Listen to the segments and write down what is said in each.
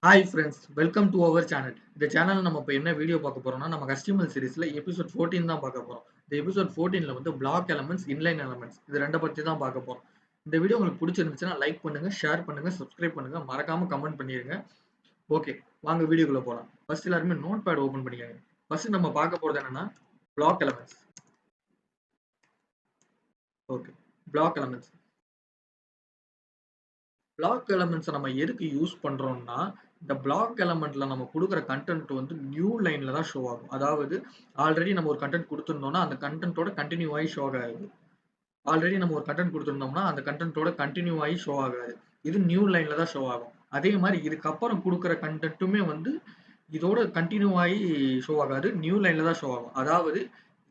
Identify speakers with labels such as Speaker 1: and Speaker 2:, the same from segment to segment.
Speaker 1: Hi friends, welcome to our channel. இந்த சேனல்ல நம்ம இப்போ என்ன வீடியோ பார்க்க போறோம்னா, நம்ம HTML சீரிஸ்ல எபிசோட் 14 தான் பார்க்க போறோம். இந்த எபிசோட் 14ல வந்து பிளாக் எலமெண்ட்ஸ், இன்லைன் எலமெண்ட்ஸ் இது 2 பத்தி தான் பார்க்க போறோம். இந்த வீடியோ உங்களுக்கு பிடிச்சிருந்துச்சுன்னா லைக் பண்ணுங்க, ஷேர் பண்ணுங்க, சப்ஸ்கிரைப் பண்ணுங்க, மறக்காம கமெண்ட் பண்ணிருங்க. ஓகே, வாங்க வீடியோக்குள்ள போலாம். ஃபர்ஸ்ட் எல்லாருமே நோட் பேட் ஓபன் பண்ணிக்கங்க. ஃபர்ஸ்ட் நம்ம பார்க்க போறது என்னன்னா block elements. Okay, block elements. Block எலமெண்ட்ஸை நம்ம எதுக்கு யூஸ் பண்றோம்னா, இந்த பிளாக் எலமெண்ட்ல நம்ம கொடுக்குற கண்டென்ட் வந்து நியூ லைன்ல தான் ஷோ ஆகும். அதாவது ஆல்ரெடி நம்ம ஒரு கண்டென்ட் கொடுத்துருந்தோம்னா அந்த கண்டென்ட்டோட கண்டினியூ ஆகி ஷோ ஆகாது. ஆல்ரெடி நம்ம ஒரு கண்டென்ட் கொடுத்துருந்தோம்னா அந்த கண்டென்ட்டோட கண்டினியூ ஆகி ஷோ ஆகாது. இது நியூ லைன்ல தான் ஷோ ஆகும். அதே மாதிரி இதுக்கப்புறம் கொடுக்குற கண்டென்ட்டுமே வந்து இதோட கண்டினியூ ஆகி ஷோ ஆகாது. நியூ லைன்ல தான் ஷோ ஆகும். அதாவது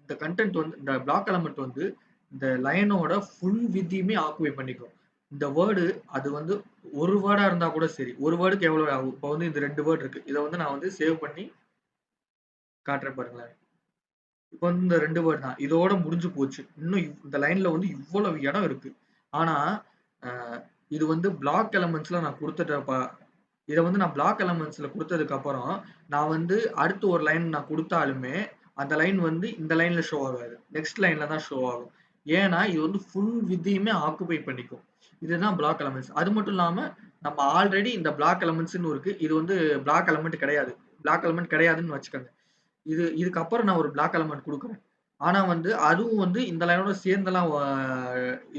Speaker 1: இந்த கண்டென்ட் வந்து இந்த பிளாக் எலமெண்ட் வந்து இந்த லைனோட ஃபுல் வித்தையுமே ஆக்குபை பண்ணிக்கும். இந்த வேர்டு அது வந்து ஒரு வேர்டா இருந்தா கூட சரி. ஒரு வேர்டுக்கு எவ்வளவு ஆகும்? இப்போ வந்து இந்த 2 வேர்ட் இருக்கு. இதை வந்து நான் வந்து சேவ் பண்ணி காட்டுறேன் பாருங்களேன். இப்போ வந்து இந்த 2 வேர்ட் தான். இதோட முடிஞ்சு போச்சு. இன்னும் இந்த லைன்ல வந்து இவ்வளவு இடம் இருக்கு. ஆனா இது வந்து பிளாக் எலமெண்ட்ஸ்ல நான் கொடுத்துட்டப்ப இதை வந்து நான் பிளாக் எலமெண்ட்ஸ்ல கொடுத்ததுக்கு அப்புறம் நான் வந்து அடுத்து ஒரு லைன் நான் கொடுத்தாலுமே அந்த லைன் வந்து இந்த லைன்ல ஷோ ஆகாது. நெக்ஸ்ட் லைன்ல தான் ஷோ ஆகும். ஏன்னா இது வந்து ஃபுல் வித்தையுமே ஆக்குபை பண்ணிக்கும். இதுதான் பிளாக் எலமெண்ட்ஸ். அது மட்டும் இல்லாம நம்ம ஆல்ரெடி இந்த பிளாக் எலமெண்ட்ஸ்னு இருக்கு. இது வந்து பிளாக் எலமெண்ட் கிடையாது. பிளாக் எலமெண்ட் கிடையாதுன்னு வச்சுக்கோங்க. இதுக்கப்புறம் நான் ஒரு பிளாக் எலமெண்ட் கொடுக்குறேன். ஆனா வந்து அதுவும் வந்து இந்த லைனோட சேர்ந்தெல்லாம்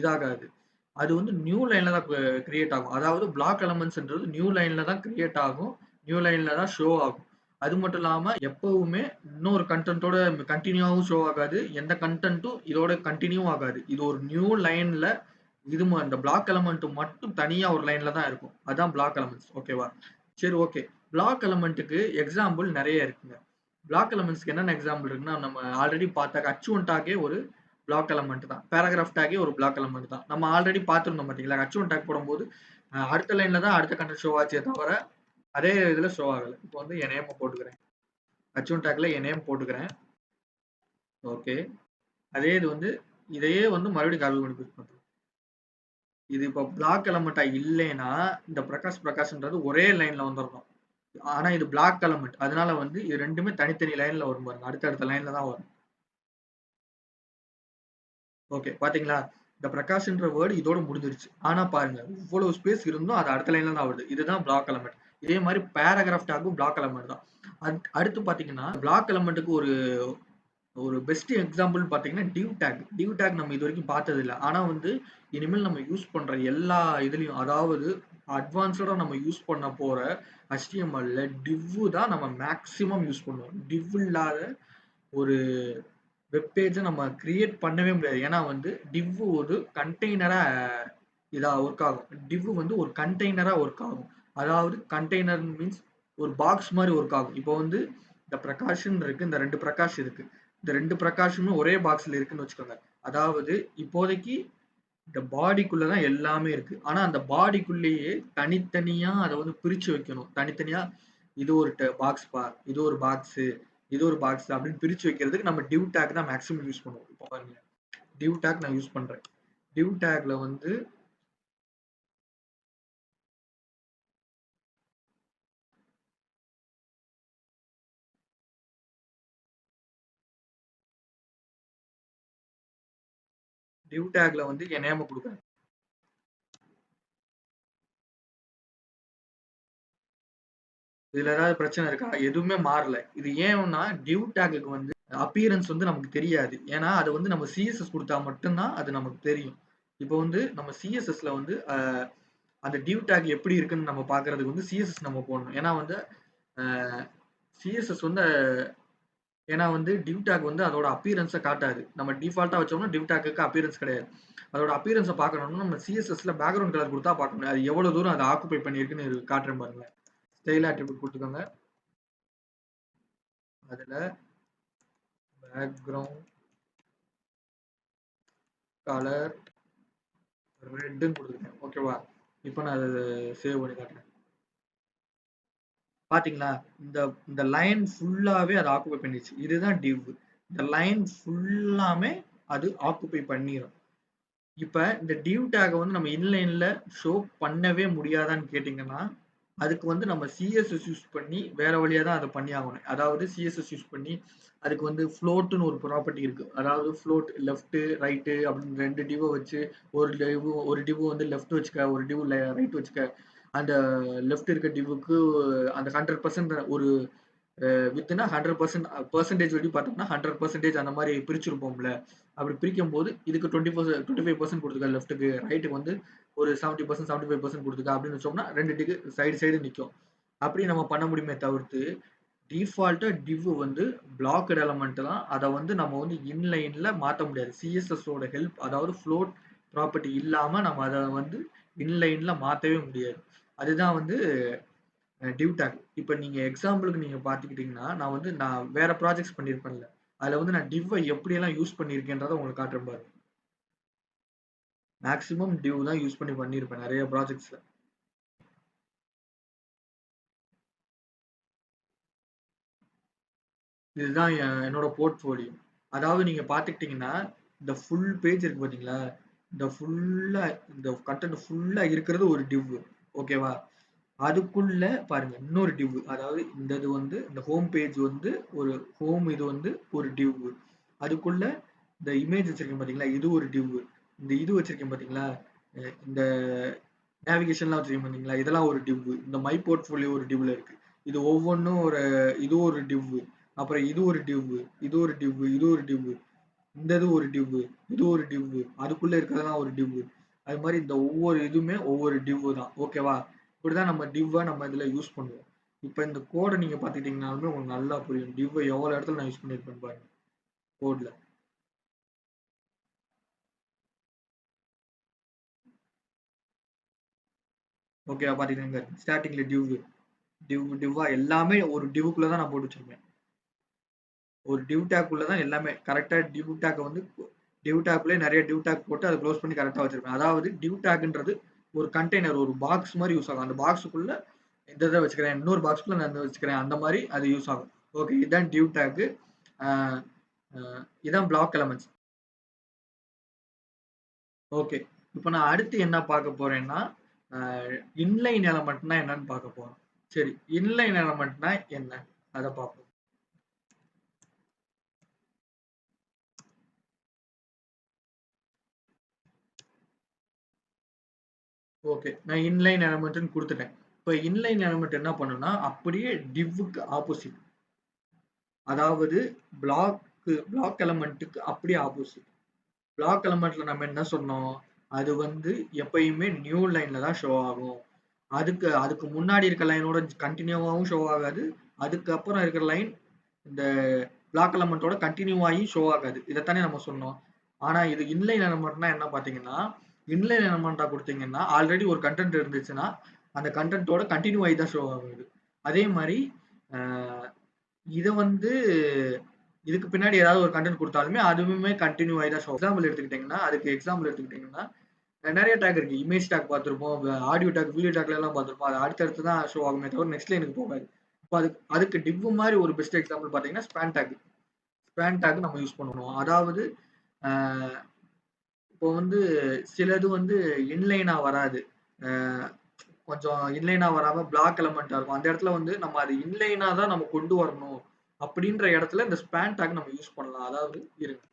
Speaker 1: இதாகாது. அது வந்து நியூ லைன்ல தான் கிரியேட் ஆகும். அதாவது பிளாக் எலமெண்ட்ஸ்ன்றது நியூ லைன்ல தான் கிரியேட் ஆகும். நியூ லைன்ல தான் ஷோ ஆகும். அது மட்டும் இல்லாம எப்பவுமே இன்னொரு கண்டென்ட்டோட கன்டினியூவாவும் ஷோ ஆகாது. எந்த கண்டென்ட்டும் இதோட கன்டினியூ ஆகாது. இது ஒரு நியூ லைன்ல இந்த பிளாக் எலமெண்ட் மட்டும் தனியா ஒரு லைன்ல தான் இருக்கும். அதான் பிளாக் எலமெண்ட்ஸ். ஓகேவா? சரி, ஓகே. பிளாக் எலமெண்ட்டுக்கு எக்ஸாம்பிள் நிறைய இருக்குங்க. பிளாக் எலமெண்ட்ஸ்க்கு என்னென்ன எக்ஸாம்பிள் இருக்குன்னா, நம்ம ஆல்ரெடி பார்த்த H1 டாகே ஒரு பிளாக் எலமெண்ட் தான். பேராகிராஃப் டாகே ஒரு பிளாக் எலமெண்ட் தான். நம்ம ஆல்ரெடி பார்த்துருந்தோம் பார்த்தீங்களா? H1 டாக் போடும்போது அடுத்த லைன்ல தான் அடுத்த கண்டென்ட் ஷோ ஆச்சே தவிர அதே இதுல ஷோ ஆகல. இப்போ வந்து என் நேம் போட்டுக்கிறேன். H1 டாக்ல என் நேம் போட்டுக்கிறேன். ஓகே. அதே இது வந்து இதையே வந்து மறுபடியும் காப்பி பண்ணி பேஸ்ட் பண்றேன். இது இப்போ பிளாக் எலமெண்டா இல்லைன்னா இந்த பிரகாஷ்ன்றது ஒரே லைன்ல வந்துடணும். ஆனா இது பிளாக் எலமெண்ட். அதனால வந்து இது ரெண்டுமே தனித்தனி லைன்ல வரும் பாருங்க. அடுத்தடுத்த லைன்ல தான் வரும். ஓகே, பாத்தீங்களா? இந்த பிரகாஷ்ன்ற வேர்டு இதோட முடிஞ்சிருச்சு. ஆனா பாருங்க, இவ்வளவு ஸ்பேஸ் இருந்தும் அது அடுத்த லைன்ல தான் வருது. இதுதான் பிளாக் எலமெண்ட். இதே மாதிரி பேராகிராஃப் டாகும் பிளாக் எலமெண்ட் தான். அடுத்து பாத்தீங்கன்னா பிளாக் எலமெண்ட்டுக்கு ஒரு ஒரு பெஸ்ட் எக்ஸாம்பிள் பாத்தீங்கன்னா டிவ் டேக். டிவ் டேக் நம்ம இது வரைக்கும் பார்த்தது இல்ல. ஆனா வந்து இனிமேல் நம்ம யூஸ் பண்ற எல்லா இதுலயும், அதாவது அட்வான்ஸ்டா நம்ம யூஸ் பண்ண போற HTML-ல டிவ் தான் நம்ம மேக்ஸிமம் யூஸ் பண்ணுவோம். டிவ் இல்லாத ஒரு வெப் பேஜ நம்ம கிரியேட் பண்ணவே முடியாது. ஏன்னா வந்து டிவ் ஒரு கண்டெய்னரா இதா ஒர்க் ஆகும். டிவ் வந்து ஒரு கண்டெய்னரா ஒர்க் ஆகும். அதாவது கண்டெய்னர் மீன்ஸ் ஒரு பாக்ஸ் மாரி ஒர்க் ஆகும். இப்போ வந்து இந்த பிரகாஷ்ன்னு இருக்கு. இந்த 2 பிரகாஷ் இருக்கு. இந்த 2 பிரகாஷுமே ஒரே பாக்ஸ்ல இருக்குன்னு வச்சுக்கோங்க. அதாவது இப்போதைக்கு இந்த பாடிக்குள்ள தான் எல்லாமே இருக்கு. ஆனா அந்த பாடிக்குள்ளேயே தனித்தனியா அத வந்து பிரிச்சு வைக்கணும். தனித்தனியா இது ஒரு பாக்ஸ்ப்பா, இது ஒரு பாக்ஸு, இது ஒரு பாக்ஸ் அப்படின்னு பிரிச்சு வைக்கிறதுக்கு நம்ம டிவ் டேக் தான் மேக்ஸிமம் யூஸ் பண்ணுவோம். இப்போ பாருங்க. டிவ் டேக் நான் யூஸ் பண்றேன். டிவ் டேக்ல வந்து என் நேம குடுக்குறேன். இதுல ஏதாவது பிரச்சனை இருக்கா? எதுவுமே மாறல. இது ஏன்னா டிவ் டேக்குக்கு வந்து அப்பியரன்ஸ் வந்து நமக்கு தெரியாது. ஏன்னா அது வந்து நம்ம CSS குடுத்தா மட்டும் தான் அது நமக்கு தெரியும். இப்போ வந்து நம்ம CSSல வந்து அந்த டிவ் டேக் எப்படி இருக்குன்னு நம்ம பார்க்கறதுக்கு வந்து CSS நம்ம போடணும். ஏன்னா வந்து அ CSS வந்து ஏன்னா வந்து டிவ் டேக் வந்து அதோட அப்பியரன்ஸ காட்டாது. நம்ம டிஃபால்ட்டா வச்சோம்னா டிவ் டேக்குக்கு அப்பியரன்ஸ் கிடையாது. அதோட அப்பியரன்ஸ பார்க்கணும்னா நம்ம CSSல பேக்கிரவுண்ட் கலர் குடுத்தா பார்க்க முடியும். அது எவ்வளவு தூரம் அத ஆக்குபை பண்ணியிருக்குன்னு காட்டுறேன் பாருங்களேன். ஸ்டைல் அட்ரிபியூட் குடுத்துக்கோங்க. அதுல பேக்கிரவுண்ட் கலர் ரெட்ன்னு குடுத்துருக்கேன். ஓகேவா? இப்போ நான் அத சேவ் பண்ணி காட்டுறேன். பாத்தீங்களா? இந்த இந்த லைன் ஃபுல்லாவே அது ஆக்குபை பண்ணிருச்சு. இதுதான் டிவ். இந்த லைன் ஃபுல்லாமே அது ஆக்குபை பண்ணிரும். இப்ப இந்த டிவ் டேக்க வந்து நம்ம இன்லைன்ல ஷோ பண்ணவே முடியாதான்னு கேட்டீங்கன்னா, அதுக்கு வந்து நம்ம சிஎஸ்எஸ் யூஸ் பண்ணி வேற வழியா தான் அதை பண்ணி ஆகணும். அதாவது சிஎஸ்எஸ் யூஸ் பண்ணி அதுக்கு வந்து ஃப்ளோட்னு ஒரு ப்ராப்பர்ட்டி இருக்கு. அதாவது ஃப்ளோட் லெஃப்ட் ரைட் அப்படின்னு 2 டிவ வச்சு ஒரு டிவ் வந்து லெஃப்ட் வச்சுக்க, ஒரு டிவ் ரைட் வச்சுக்க. அந்த லெஃப்ட் இருக்க டிவுக்கு அந்த 100% ஒரு வித்னா 100% வரைக்கும் பார்த்தோம்னா 100% அந்த மாதிரி பிரிச்சிருப்போம்ல. அப்படி பிரிக்கும் போது இதுக்கு 25% கொடுத்துக்க லெஃப்ட்டுக்கு, ரைட்டுக்கு வந்து ஒரு 70% 75% கொடுத்துக்க அப்படின்னு வச்சோம்னா 2 டிக்கு சைடு சைடு நிற்கும். அப்படி நம்ம பண்ண முடியுமே தவிர்த்து டிஃபால்ட்டா டிவ் வந்து பிளாக்டு எலமெண்ட் தான். அதை வந்து நம்ம வந்து இன்லைன்ல மாற்ற முடியாது. சிஎஸ்எஸோட ஹெல்ப், அதாவது ஃப்ளோட் ப்ராப்பர்ட்டி இல்லாம நம்ம அதை வந்து இன்லைன்ல மாற்றவே முடியாது. அதுதான் வந்து டிவ் டேக். இப்போ நீங்க எக்ஸாம்பிளுக்கு நீங்க பார்த்துக்கிட்டீங்கன்னா, நான் வேற ப்ராஜெக்ட்ஸ் பண்ணியிருப்பேன்ல. அதுல வந்து நான் டிவ்வை எப்படியெல்லாம் யூஸ் பண்ணியிருக்கேன்றதை உங்களுக்கு காட்டுறேன் பாருங்க. மேக்ஸிமம் டிவ் தான் யூஸ் பண்ணி பண்ணியிருப்பேன் நிறைய ப்ராஜெக்ட்ஸ்ல. இதுதான் என்னோட போர்ட்ஃபோலியோ. அதாவது நீங்க பார்த்துக்கிட்டீங்கன்னா, இந்த ஃபுல் பேஜ் இருக்கு பார்த்தீங்களா? இந்த ஃபுல்லா இந்த கன்டென்ட் ஃபுல்லா இருக்கிறது ஒரு டிவ். ஓகேவா? அதுக்குள்ள பாருங்க இன்னொரு டிவ். அதாவது இந்த இது வந்து இந்த ஹோம் பேஜ் வந்து ஒரு ஹோம், இது வந்து ஒரு டிவ். அதுக்குள்ள இந்த இமேஜ் வச்சிருக்கேன் பாத்தீங்களா, இது ஒரு டிவ். இந்த இது வச்சிருக்கேன் பாத்தீங்களா, இந்த நேவிகேஷன்லாம் வச்சிருக்கேன் பாத்தீங்களா, இதெல்லாம் ஒரு டிவ். இந்த மை போர்ட்ஃபோலியோ ஒரு டிவ்ல இருக்கு. இது ஒவ்வொன்றும் ஒரு இது ஒரு டிவ். அப்புறம் இது ஒரு டிவ், இது ஒரு டிவ், இது ஒரு டிவ், இந்த இது ஒரு டிவ், இது ஒரு டிவ், அதுக்குள்ள இருக்கிறதெல்லாம் ஒரு டிவ். அது மாதிரி இந்த ஒவ்வொரு இதுவுமே ஒவ்வொரு டிவ் தான். ஓகேவா? இப்படிதான் நம்ம டிவ்வை நம்ம இதுல யூஸ் பண்ணுவோம். இப்போ இந்த கோடை நீங்க பாத்துக்கிட்டீங்கன்னாலுமே உங்களுக்கு நல்லா புரியும். டிவ்வை எவ்வளவு இடத்துல நான் யூஸ் பண்ணிருப்பேன் பாருங்க கோட்ல. ஓகேவா? பாத்தீங்கன்னா ஸ்டார்டிங்ல டிவ்வா எல்லாமே ஒரு டிவ்க்குள்ள தான் நான் போட்டு வச்சிருப்பேன். ஒரு டிவ் டேக்குள்ள தான் எல்லாமே கரெக்டா டிவ் டேக் வந்து டிவ் டேக்லயே நிறைய டிவ் டேக் போட்டு அதை க்ளோஸ் பண்ணி கரெக்டா வச்சிருப்பேன். அதாவது டிவ் டேக்ன்றது ஒரு கண்டெய்னர், ஒரு பாக்ஸ் மாதிரி யூஸ் ஆகும். அந்த பாக்ஸுக்குள்ள இந்த இதை வச்சுக்கிறேன், இன்னொரு பாக்ஸ்க்குள்ள நான் இந்த வச்சுக்கிறேன், அந்த மாதிரி அது யூஸ் ஆகும். ஓகே, இதான் டிவ் டேக். இதான் பிளாக் எலமெண்ட்ஸ். ஓகே, இப்போ நான் அடுத்து என்ன பார்க்க போறேன்னா, இன்லைன் எலமெண்ட்னா என்னன்னு பார்க்க போறோம். சரி, இன்லைன் எலமெண்ட்னா என்ன அதை பார்ப்போம். ஓகே, நான் இன்லைன் எலமெண்ட்னு கொடுத்துட்டேன். இப்போ இன்லைன் எலமெண்ட் என்ன பண்ணுன்னா, அப்படியே டிவ்வுக்கு ஆப்போசிட். அதாவது பிளாக் எலமெண்ட்டுக்கு அப்படியே ஆப்போசிட். பிளாக் எலமெண்ட்ல நம்ம என்ன சொன்னோம், அது வந்து எப்பயுமே நியூ லைன்ல தான் ஷோ ஆகும். அதுக்கு அதுக்கு முன்னாடி இருக்க லைனோட கண்டினியூவாகவும் ஷோ ஆகாது. அதுக்கப்புறம் இருக்கிற லைன் இந்த பிளாக் எலமெண்ட்டோட கண்டினியூ ஆகி ஷோ ஆகாது. இதைத்தானே நம்ம சொன்னோம். ஆனா இது இன்லைன் எலமெண்ட்னா என்ன பார்த்தீங்கன்னா, இன்லைன் எலமெண்ட்டா கொடுத்தீங்கன்னா ஆல்ரெடி ஒரு கண்டென்ட் இருந்துச்சுன்னா அந்த கண்டென்ட்டோட கண்டினியூ ஆகி தான் ஷோ ஆகுது. அதே மாதிரி இதை வந்து இதுக்கு பின்னாடி ஏதாவது ஒரு கண்டென்ட் கொடுத்தாலுமே அதுவுமே கண்டினியூ ஆகி தான் ஷோ. எக்ஸாம்பிள் எடுத்துக்கிட்டீங்கன்னா, அதுக்கு எக்ஸாம்பிள் எடுத்துக்கிட்டீங்கன்னா நிறைய டேக் இருக்கு. இமேஜ் டேக் பார்த்துருப்போம், ஆடியோ டேக், வீடியோ டேக்ல எல்லாம் பார்த்துருப்போம். அது அடுத்தடுத்து தான் ஷோ ஆகுமே தவிர நெக்ஸ்ட் லைனுக்கு போகாது. இப்போ அதுக்கு டிவ் மாதிரி ஒரு பெஸ்ட் எக்ஸாம்பிள் பார்த்தீங்கன்னா ஸ்பேன் டேக். ஸ்பேன் டேக் நம்ம யூஸ் பண்ணுவோம். அதாவது இப்போ வந்து சிலது வந்து இன்லைனா வராது. கொஞ்சம் இன்லைனா வராம பிளாக் எலமெண்டா இருக்கும். அந்த இடத்துல வந்து நம்ம அது இன்லைனா தான் நம்ம கொண்டு வரணும் அப்படின்ற இடத்துல இந்த ஸ்பேன் டேக் நம்ம யூஸ் பண்ணலாம். அதாவது இருங்க,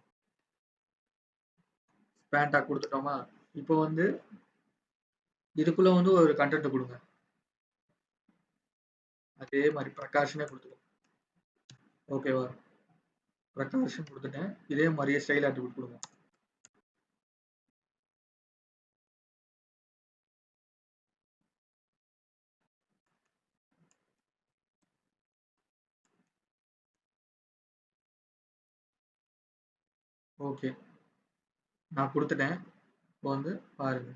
Speaker 1: ஸ்பேன் டேக் கொடுத்துட்டோமா, இப்போ வந்து இதுக்குள்ள வந்து ஒரு கண்டென்ட் கொடுங்க. அதே மாதிரி பிரகாஷனே கொடுத்துக்கோ. ஓகேவா? பிரகாஷன் கொடுத்துட்டேன். இதே மாதிரியே ஸ்டைல் ஆட்ரிபியூட் கொடுங்க. ஓகே, நான் கொடுத்துட்டேன். இப்போ வந்து பாருங்க,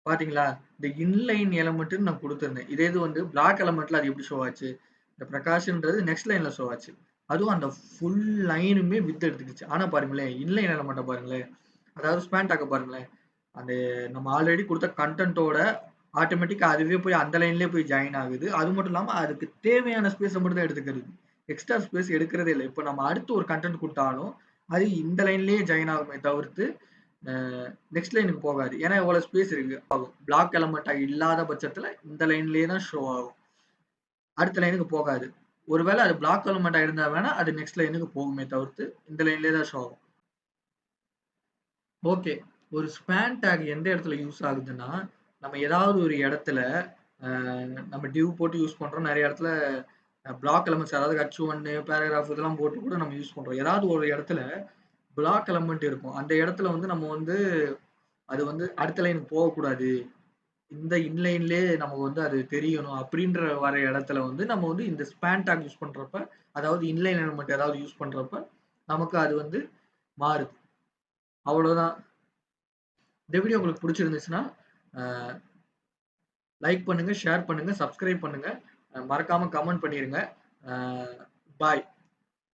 Speaker 1: பாத்தீங்களா? இந்த இன்லைன் எலமெண்ட்னு நான் கொடுத்துருந்தேன். இதே இது வந்து பிளாக் எலமெண்ட்ல அது எப்படி ஷோ ஆச்சு? இந்த பிரகாஷ்ன்றது நெக்ஸ்ட் லைன்ல ஷோ ஆச்சு. அதுவும் அந்த ஃபுல் லைனுமே வித் எடுத்துக்கிச்சு. ஆனா பாருங்களேன், இன்லைன் எலமெண்ட்டை பாருங்களேன், அதாவது ஸ்பேன் டாக்க பாருங்களேன், அந்த நம்ம ஆல்ரெடி கொடுத்த கண்டென்ட்டோட ஆட்டோமேட்டிக்கா அதுவே போய் அந்த லைன்லயே போய் ஜாயின் ஆகுது. அது மட்டும் இல்லாம அதுக்கு தேவையான ஸ்பேஸை மட்டும் தான் எடுத்துக்கிறது. எக்ஸ்ட்ரா ஸ்பேஸ் எடுக்கிறதே இல்லை. இப்போ நம்ம அடுத்து ஒரு கண்டென்ட் கொடுத்தாலும் அது இந்த லைன்லயே ஜாயின் ஆகுமே தவிர்த்து நெக்ஸ்ட் லைனுக்கு போகாது. ஏன்னா எவ்வளவு ஸ்பேஸ் இருக்கு ஆகும். பிளாக் எலமெண்டா இல்லாத பட்சத்துல இந்த லைன்லயே தான் ஷோ ஆகும். அடுத்த லைனுக்கு போகாது. ஒருவேளை அது பிளாக் எலமெண்டா இருந்தா வேணா அது நெக்ஸ்ட் லைனுக்கு போகுமே தவிர்த்து இந்த லைன்லயே தான் ஷோ ஆகும். ஓகே. ஒரு ஸ்பேன் டேக் எந்த இடத்துல யூஸ் ஆகுதுன்னா, நம்ம ஏதாவது ஒரு இடத்துல நம்ம டிவ் போட்டு யூஸ் பண்றோம். நெறைய இடத்துல பிளாக் எலிமெண்ட்ஸ் அதாவது H1 பேராகிராஃப் இதெல்லாம் போட்டு கூட நம்ம யூஸ் பண்றோம். ஏதாவது ஒரு இடத்துல பிளாக் எலிமெண்ட் இருக்கும். அந்த இடத்துல வந்து நம்ம வந்து அது வந்து அடுத்த லைனுக்கு போகக்கூடாது. இந்த இன்லைன்லயே நமக்கு வந்து அது தெரியணும் அப்படின்ற வர இடத்துல வந்து நம்ம வந்து இந்த ஸ்பேன் டேக் யூஸ் பண்றப்ப, அதாவது இன்லைன் எலிமெண்ட் ஏதாவது யூஸ் பண்றப்ப, நமக்கு அது வந்து மாறுது. அவ்வளோதான். இந்த வீடியோ உங்களுக்கு பிடிச்சிருந்துச்சுன்னா, அ லைக் பண்ணுங்க, ஷேர் பண்ணுங்க, சப்ஸ்கிரைப் பண்ணுங்க. மறக்காம கமெண்ட் பண்ணிருங்க. அ பாய்.